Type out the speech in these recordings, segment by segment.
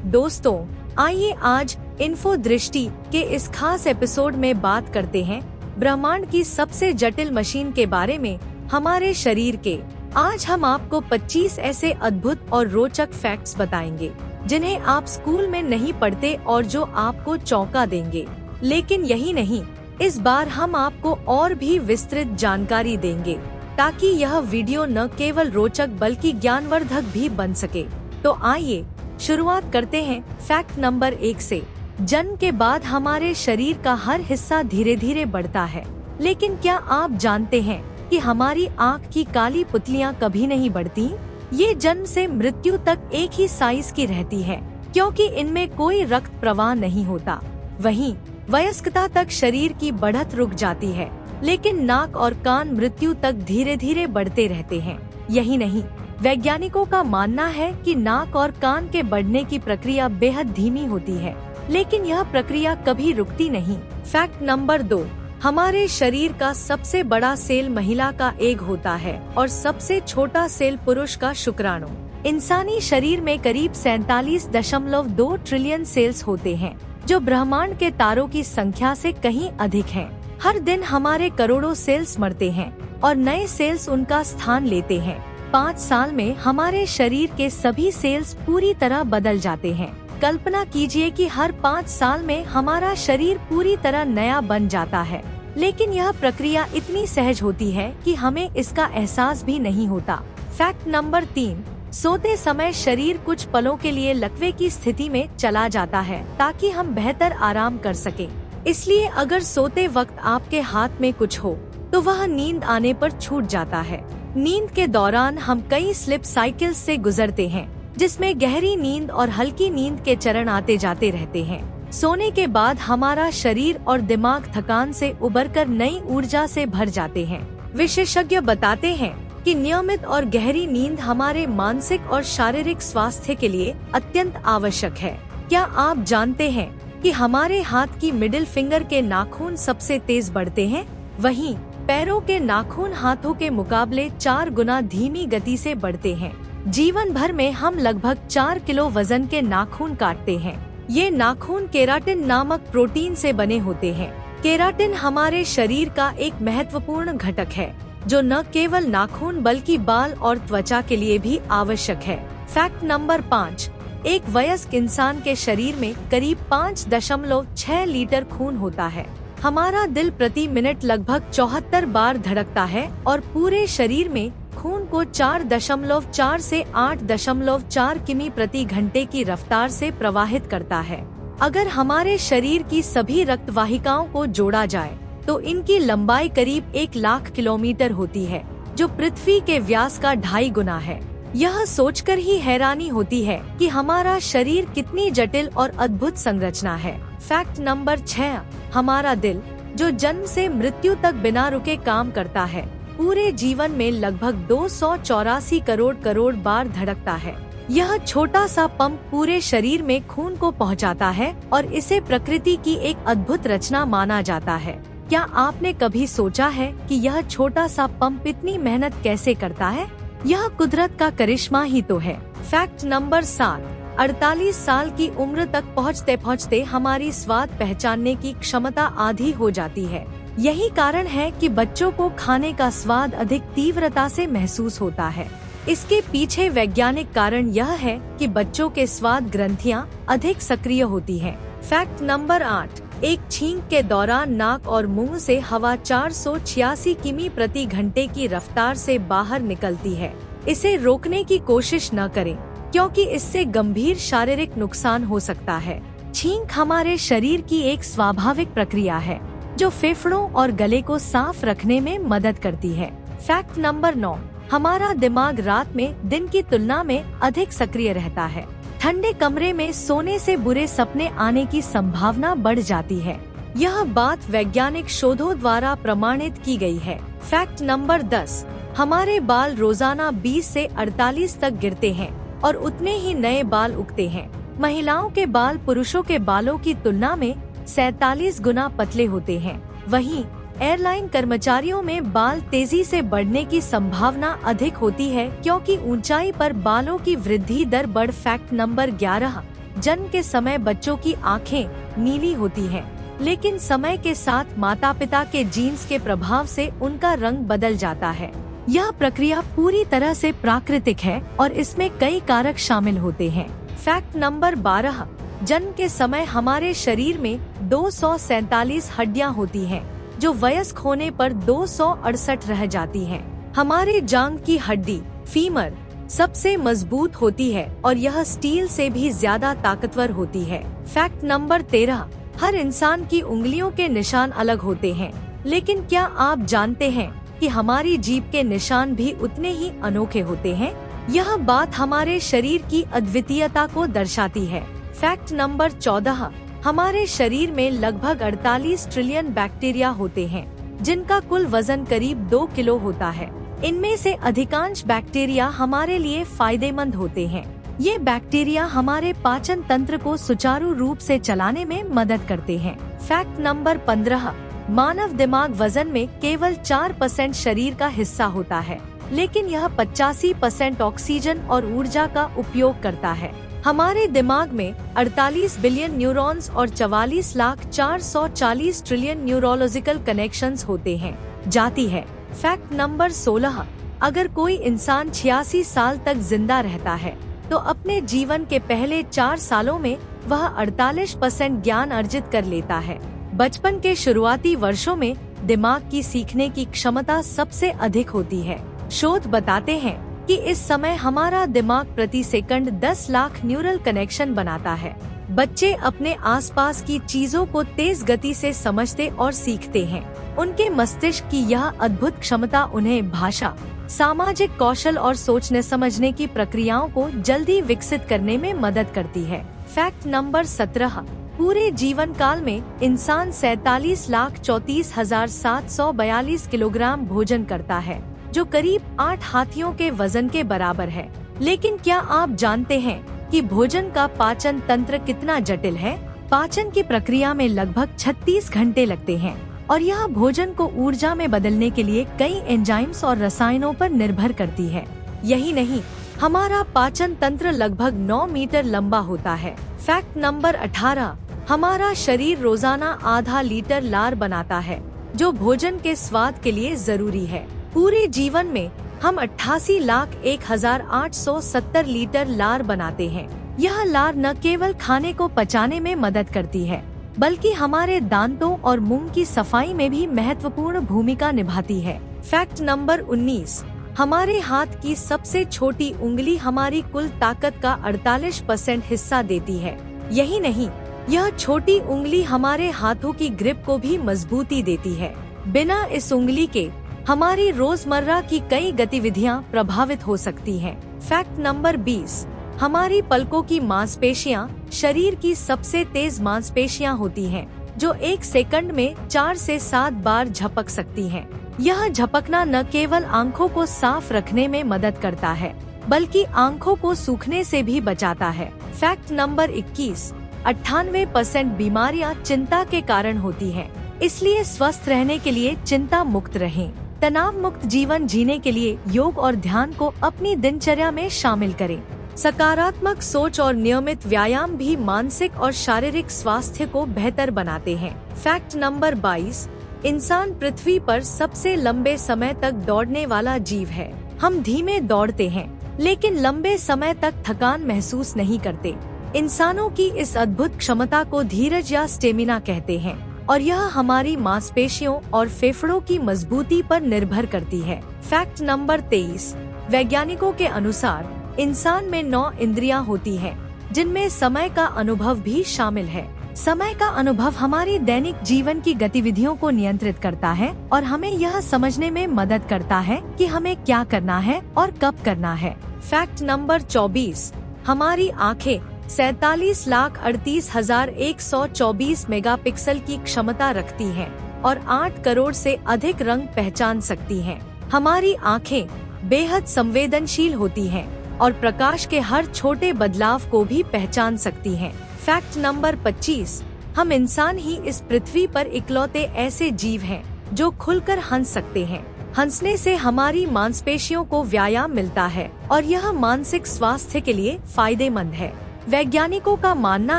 दोस्तों, आइए आज इन्फो दृष्टि के इस खास एपिसोड में बात करते हैं ब्रह्मांड की सबसे जटिल मशीन के बारे में, हमारे शरीर के। आज हम आपको 25 ऐसे अद्भुत और रोचक फैक्ट्स बताएंगे जिन्हें आप स्कूल में नहीं पढ़ते और जो आपको चौंका देंगे। लेकिन यही नहीं, इस बार हम आपको और भी विस्तृत जानकारी देंगे ताकि यह वीडियो न केवल रोचक बल्कि ज्ञानवर्धक भी बन सके। तो आइए शुरुआत करते हैं फैक्ट नंबर 1 से। जन्म के बाद हमारे शरीर का हर हिस्सा धीरे धीरे बढ़ता है, लेकिन क्या आप जानते हैं कि हमारी आँख की काली पुतलियाँ कभी नहीं बढ़ती? ये जन्म से मृत्यु तक एक ही साइज की रहती है, क्योंकि इनमें कोई रक्त प्रवाह नहीं होता। वहीं वयस्कता तक शरीर की बढ़त रुक जाती है, लेकिन नाक और कान मृत्यु तक धीरे धीरे बढ़ते रहते हैं। यही नहीं, वैज्ञानिकों का मानना है कि नाक और कान के बढ़ने की प्रक्रिया बेहद धीमी होती है, लेकिन यह प्रक्रिया कभी रुकती नहीं। फैक्ट नंबर 2, हमारे शरीर का सबसे बड़ा सेल महिला का एग होता है और सबसे छोटा सेल पुरुष का शुक्राणु। इंसानी शरीर में करीब 47.2 ट्रिलियन सेल्स होते हैं, जो ब्रह्मांड के तारों की संख्या से कहीं अधिक हैं। हर दिन हमारे करोड़ों सेल्स मरते हैं और नए सेल्स उनका स्थान लेते हैं। 5 साल में हमारे शरीर के सभी सेल्स पूरी तरह बदल जाते हैं। कल्पना कीजिए कि हर 5 साल में हमारा शरीर पूरी तरह नया बन जाता है, लेकिन यह प्रक्रिया इतनी सहज होती है कि हमें इसका एहसास भी नहीं होता। फैक्ट नंबर 3, सोते समय शरीर कुछ पलों के लिए लकवे की स्थिति में चला जाता है ताकि हम बेहतर आराम कर सकें। इसलिए अगर सोते वक्त आपके हाथ में कुछ हो तो वह नींद आने पर छूट जाता है। नींद के दौरान हम कई स्लिप साइकिल्स से गुजरते हैं, जिसमें गहरी नींद और हल्की नींद के चरण आते जाते रहते हैं। सोने के बाद हमारा शरीर और दिमाग थकान से उबरकर नई ऊर्जा से भर जाते हैं। विशेषज्ञ बताते हैं कि नियमित और गहरी नींद हमारे मानसिक और शारीरिक स्वास्थ्य के लिए अत्यंत आवश्यक है। क्या आप जानते हैं कि हमारे हाथ की मिडिल फिंगर के नाखून सबसे तेज बढ़ते हैं? वहीं पैरों के नाखून हाथों के मुकाबले 4 गुना धीमी गति से बढ़ते हैं। जीवन भर में हम लगभग 4 किलो वजन के नाखून काटते हैं। ये नाखून केराटिन नामक प्रोटीन से बने होते हैं। केराटिन हमारे शरीर का एक महत्वपूर्ण घटक है, जो न केवल नाखून बल्कि बाल और त्वचा के लिए भी आवश्यक है। फैक्ट नंबर 5, एक वयस्क इंसान के शरीर में करीब 5.6 लीटर खून होता है। हमारा दिल प्रति मिनट लगभग 74 बार धड़कता है और पूरे शरीर में खून को 4.4 से 8.4 किमी प्रति घंटे की रफ्तार से प्रवाहित करता है। अगर हमारे शरीर की सभी रक्त वाहिकाओं को जोड़ा जाए तो इनकी लंबाई करीब 1 लाख किलोमीटर होती है, जो पृथ्वी के व्यास का 2.5 गुना है। यह सोचकर ही हैरानी होती है कि हमारा शरीर कितनी जटिल और अद्भुत संरचना है। फैक्ट नंबर 6, हमारा दिल, जो जन्म से मृत्यु तक बिना रुके काम करता है, पूरे जीवन में लगभग 284 करोड़ बार धड़कता है। यह छोटा सा पंप पूरे शरीर में खून को पहुंचाता है और इसे प्रकृति की एक अद्भुत रचना माना जाता है। क्या आपने कभी सोचा है कि यह छोटा सा पंप इतनी मेहनत कैसे करता है? यह कुदरत का करिश्मा ही तो है। फैक्ट नंबर 7, 48 साल की उम्र तक पहुँचते पहुँचते हमारी स्वाद पहचानने की क्षमता आधी हो जाती है। यही कारण है कि बच्चों को खाने का स्वाद अधिक तीव्रता से महसूस होता है। इसके पीछे वैज्ञानिक कारण यह है कि बच्चों के स्वाद ग्रंथियां अधिक सक्रिय होती हैं। फैक्ट नंबर 8, एक छींक के दौरान नाक और मुंह से हवा 486 किमी प्रति घंटे की रफ्तार से बाहर निकलती है। इसे रोकने की कोशिश न करें, क्योंकि इससे गंभीर शारीरिक नुकसान हो सकता है। छींक हमारे शरीर की एक स्वाभाविक प्रक्रिया है, जो फेफड़ों और गले को साफ रखने में मदद करती है। फैक्ट नंबर 9, हमारा दिमाग रात में दिन की तुलना में अधिक सक्रिय रहता है। ठंडे कमरे में सोने से बुरे सपने आने की संभावना बढ़ जाती है। यह बात वैज्ञानिक शोधों द्वारा प्रमाणित की गई है। फैक्ट नंबर 10, हमारे बाल रोजाना 20 से 48 तक गिरते हैं और उतने ही नए बाल उगते हैं। महिलाओं के बाल पुरुषों के बालों की तुलना में 47 गुना पतले होते हैं। वहीं एयरलाइन कर्मचारियों में बाल तेजी से बढ़ने की संभावना अधिक होती है, क्योंकि ऊंचाई पर बालों की वृद्धि दर बढ़। फैक्ट नंबर 11, जन्म के समय बच्चों की आँखें नीली होती हैं, लेकिन समय के साथ माता पिता के जीन्स के प्रभाव से उनका रंग बदल जाता है। यह प्रक्रिया पूरी तरह से प्राकृतिक है और इसमें कई कारक शामिल होते हैं। फैक्ट नंबर 12, जन्म के समय हमारे शरीर में 247 हड्डियां होती हैं, जो वयस्क होने पर 268 रह जाती हैं। हमारे जांघ की हड्डी फीमर सबसे मजबूत होती है और यह स्टील से भी ज्यादा ताकतवर होती है। फैक्ट नंबर 13, हर इंसान की उंगलियों के निशान अलग होते हैं, लेकिन क्या आप जानते हैं कि हमारी जीभ के निशान भी उतने ही अनोखे होते हैं? यह बात हमारे शरीर की अद्वितीयता को दर्शाती है। फैक्ट नंबर 14, हमारे शरीर में लगभग 48 ट्रिलियन बैक्टीरिया होते हैं, जिनका कुल वजन करीब 2 किलो होता है। इनमें से अधिकांश बैक्टीरिया हमारे लिए फायदेमंद होते हैं। ये बैक्टीरिया हमारे पाचन तंत्र को सुचारू रूप से चलाने में मदद करते हैं। फैक्ट नंबर 15, मानव दिमाग वजन में केवल 4% शरीर का हिस्सा होता है, लेकिन यह 85% ऑक्सीजन और ऊर्जा का उपयोग करता है। हमारे दिमाग में 48 बिलियन न्यूरॉन्स और 44,440 ट्रिलियन न्यूरोलॉजिकल कनेक्शंस होते हैं जाती है। फैक्ट नंबर 16, अगर कोई इंसान 86 साल तक जिंदा रहता है तो अपने जीवन के पहले 4 सालों में वह 48% ज्ञान अर्जित कर लेता है। बचपन के शुरुआती वर्षों में दिमाग की सीखने की क्षमता सबसे अधिक होती है। शोध बताते हैं कि इस समय हमारा दिमाग प्रति सेकंड 10 लाख न्यूरल कनेक्शन बनाता है। बच्चे अपने आसपास की चीजों को तेज गति से समझते और सीखते हैं। उनके मस्तिष्क की यह अद्भुत क्षमता उन्हें भाषा, सामाजिक कौशल और सोचने समझने की प्रक्रियाओं को जल्दी विकसित करने में मदद करती है। फैक्ट नंबर 17, पूरे जीवन काल में इंसान 47,34,742 किलोग्राम भोजन करता है, जो करीब 8 हाथियों के वजन के बराबर है। लेकिन क्या आप जानते हैं कि भोजन का पाचन तंत्र कितना जटिल है? पाचन की प्रक्रिया में लगभग 36 घंटे लगते हैं और यह भोजन को ऊर्जा में बदलने के लिए कई एंजाइम्स और रसायनों पर निर्भर करती है। यही नहीं, हमारा पाचन तंत्र लगभग 9 मीटर लंबा होता है। फैक्ट नंबर 18, हमारा शरीर रोजाना आधा लीटर लार बनाता है, जो भोजन के स्वाद के लिए जरूरी है। पूरे जीवन में हम 88,01,870 लीटर लार बनाते हैं। यह लार न केवल खाने को पचाने में मदद करती है, बल्कि हमारे दांतों और मुंह की सफाई में भी महत्वपूर्ण भूमिका निभाती है। फैक्ट नंबर 19, हमारे हाथ की सबसे छोटी उंगली हमारी कुल ताकत का 48% हिस्सा देती है। यही नहीं, यह छोटी उंगली हमारे हाथों की ग्रिप को भी मजबूती देती है। बिना इस उंगली के हमारी रोजमर्रा की कई गतिविधियां प्रभावित हो सकती हैं। फैक्ट नंबर 20, हमारी पलकों की मांसपेशियां शरीर की सबसे तेज मांसपेशियां होती हैं, जो 1 सेकंड में 4 से 7 बार झपक सकती हैं। यह झपकना न केवल आंखों को साफ रखने में मदद करता है, बल्कि आंखों को सूखने से भी बचाता है। फैक्ट नंबर 21, 98% बीमारियां चिंता के कारण होती हैं। इसलिए स्वस्थ रहने के लिए चिंता मुक्त रहें। तनाव मुक्त जीवन जीने के लिए योग और ध्यान को अपनी दिनचर्या में शामिल करें। सकारात्मक सोच और नियमित व्यायाम भी मानसिक और शारीरिक स्वास्थ्य को बेहतर बनाते हैं। फैक्ट नंबर 22, इंसान पृथ्वी पर सबसे लंबे समय तक दौड़ने वाला जीव है। हम धीमे दौड़ते हैं, लेकिन लंबे समय तक थकान महसूस नहीं करते। इंसानों की इस अद्भुत क्षमता को धीरज या स्टेमिना कहते हैं, और यह हमारी मांसपेशियों और फेफड़ों की मजबूती पर निर्भर करती है। फैक्ट नंबर 23, वैज्ञानिकों के अनुसार इंसान में 9 इंद्रियां होती हैं, जिनमें समय का अनुभव भी शामिल है। समय का अनुभव हमारी दैनिक जीवन की गतिविधियों को नियंत्रित करता है और हमें यह समझने में मदद करता है कि हमें क्या करना है और कब करना है। फैक्ट नंबर 24, हमारी आँखें 47,38,124 मेगापिक्सल की क्षमता रखती हैं और 8 करोड़ से अधिक रंग पहचान सकती हैं। हमारी आँखें बेहद संवेदनशील होती हैं और प्रकाश के हर छोटे बदलाव को भी पहचान सकती हैं। फैक्ट नंबर 25, हम इंसान ही इस पृथ्वी पर इकलौते ऐसे जीव हैं जो खुलकर हंस सकते हैं। हंसने से हमारी मांसपेशियों को व्यायाम मिलता है और यह मानसिक स्वास्थ्य के लिए फायदेमंद है। वैज्ञानिकों का मानना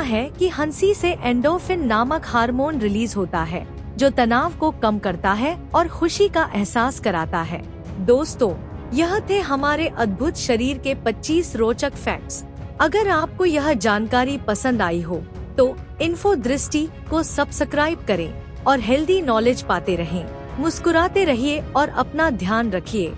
है कि हंसी से एंडोर्फिन नामक हार्मोन रिलीज होता है, जो तनाव को कम करता है और खुशी का एहसास कराता है। दोस्तों, यह थे हमारे अद्भुत शरीर के 25 रोचक फैक्ट्स। अगर आपको यह जानकारी पसंद आई हो तो इन्फो दृष्टि को सब्सक्राइब करें और हेल्दी नॉलेज पाते रहें। मुस्कुराते रहिए और अपना ध्यान रखिए।